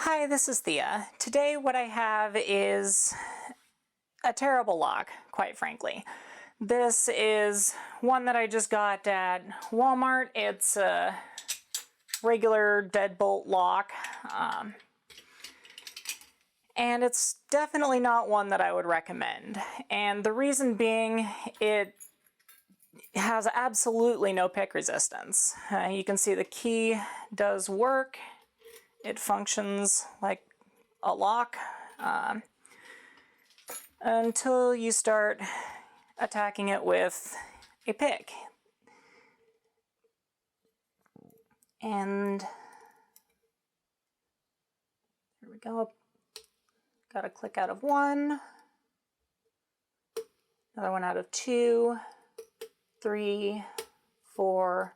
Hi, this is Thea. Today what I have is a terrible lock, quite frankly. This is one that I just got at Walmart. It's a regular deadbolt lock. And it's definitely not one that I would recommend. And the reason being, it has absolutely no pick resistance. You can see the key does work. It functions like a lock until you start attacking it with a pick. And there we go. Got a click out of one, another one out of 2, 3, 4,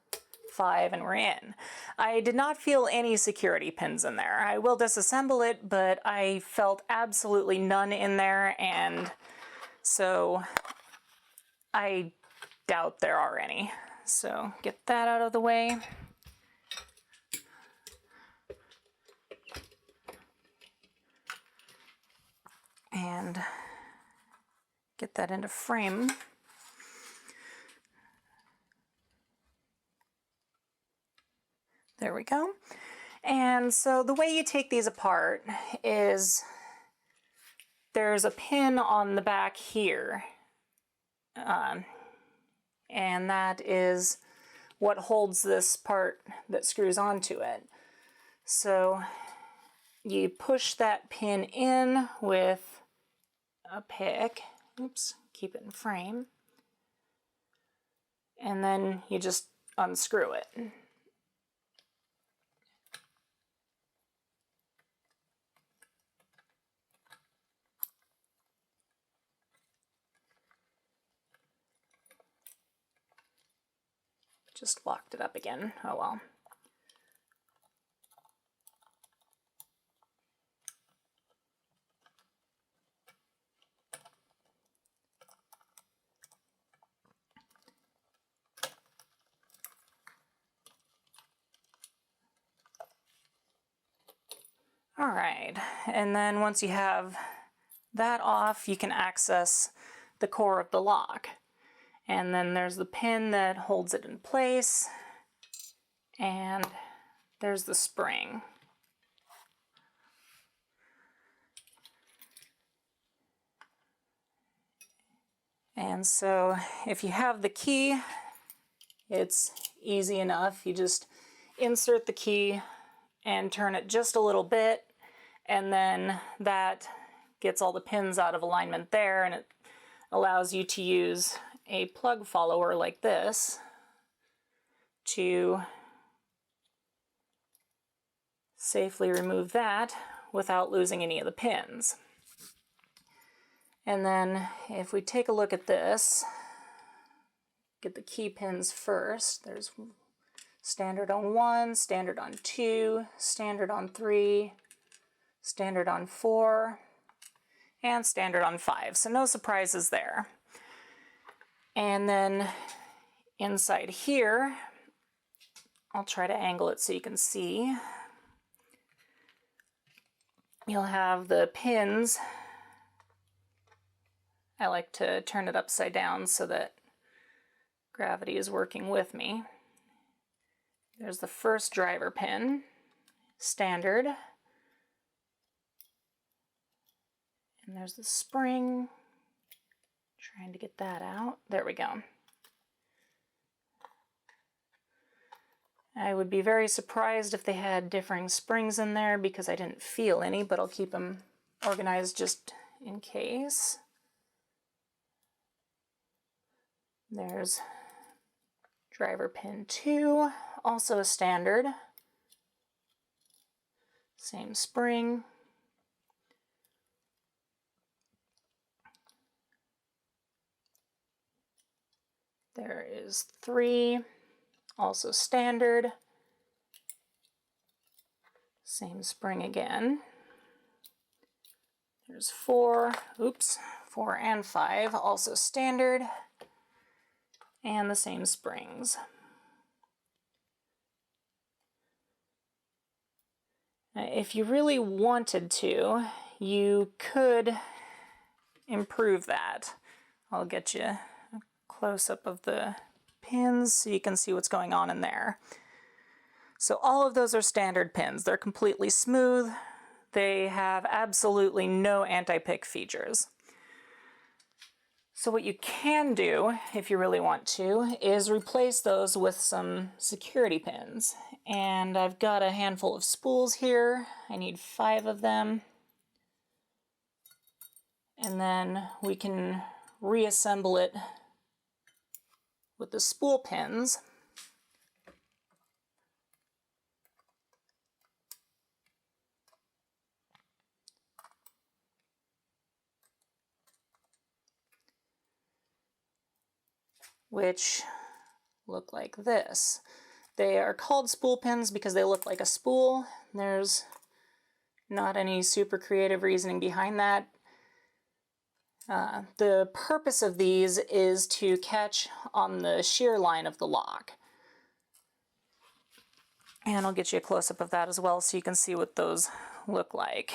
5, and we're in. I did not feel any security pins in there. I will disassemble it, but I felt absolutely none in there, and so I doubt there are any. So get that out of the way. And get that into frame. There we go. And so the way you take these apart is there's a pin on the back here. And that is what holds this part that screws onto it. So you push that pin in with a pick. Oops, keep it in frame. And then you just unscrew it. Just locked it up again. Oh well. All right, and then once you have that off, you can access the core of the lock. And then there's the pin that holds it in place, and there's the spring. And so if you have the key, it's easy enough. You just insert the key and turn it just a little bit, and then that gets all the pins out of alignment there, and it allows you to use a plug follower like this to safely remove that without losing any of the pins. And then if we take a look at this, get the key pins first. There's standard on 1, standard on 2, standard on 3, standard on 4, and standard on 5. So no surprises there. And then inside here, I'll try to angle it so you can see. You'll have the pins. I like to turn it upside down so that gravity is working with me. There's the first driver pin, standard. And there's the spring. Trying to get that out. There we go. I would be very surprised if they had differing springs in there because I didn't feel any, but I'll keep them organized just in case. There's driver pin 2, also a standard. Same spring. There is 3, also standard. Same spring again. There's 4, 4 and 5, also standard. And the same springs. If you really wanted to, you could improve that. I'll get you a close-up of the pins so you can see what's going on in there. So all of those are standard pins. They're completely smooth. They have absolutely no anti-pick features. So what you can do, if you really want to, is replace those with some security pins. And I've got a handful of spools here. I need 5 of them. And then we can reassemble it with the spool pins. Which look like this. They are called spool pins because they look like a spool. There's not any super creative reasoning behind that. The purpose of these is to catch on the shear line of the lock. And I'll get you a close-up of that as well so you can see what those look like.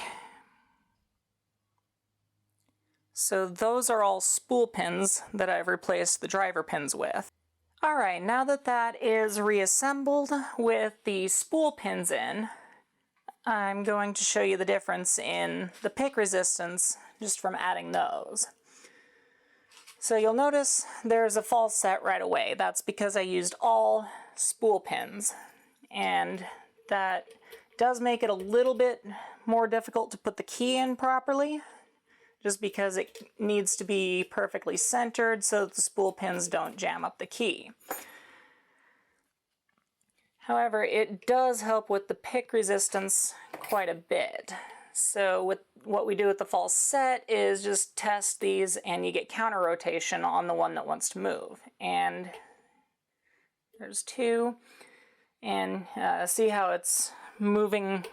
So those are all spool pins that I've replaced the driver pins with. Alright, now that that is reassembled with the spool pins in, I'm going to show you the difference in the pick resistance just from adding those. So you'll notice there's a false set right away. That's because I used all spool pins, and that does make it a little bit more difficult to put the key in properly, just because it needs to be perfectly centered so that the spool pins don't jam up the key. However, it does help with the pick resistance quite a bit. So what we do with the false set is just test these and you get counter rotation on the one that wants to move. And there's 2. And see how it's moving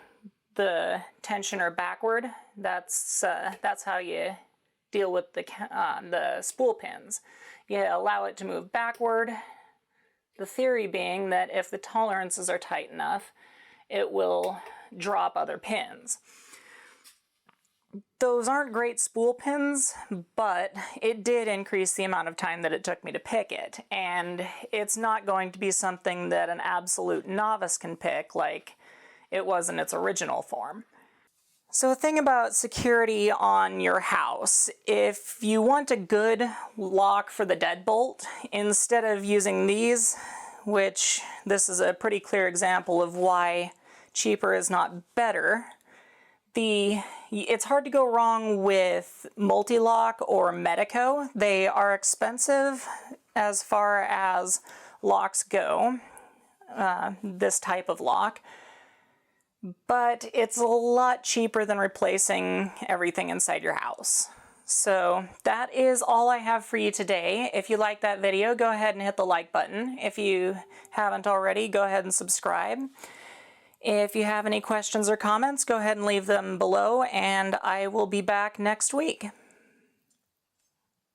the tensioner backward? That's how you deal with the spool pins. You allow it to move backward. The theory being that if the tolerances are tight enough, it will drop other pins. Those aren't great spool pins, but it did increase the amount of time that it took me to pick it. And it's not going to be something that an absolute novice can pick like it was in its original form. So the thing about security on your house, if you want a good lock for the deadbolt, instead of using these, which this is a pretty clear example of why cheaper is not better, it's hard to go wrong with Multi-Lock or Medico. They are expensive as far as locks go, this type of lock. But it's a lot cheaper than replacing everything inside your house. So that is all I have for you today. If you like that video, go ahead and hit the like button. If you haven't already, go ahead and subscribe. If you have any questions or comments, go ahead and leave them below, and I will be back next week.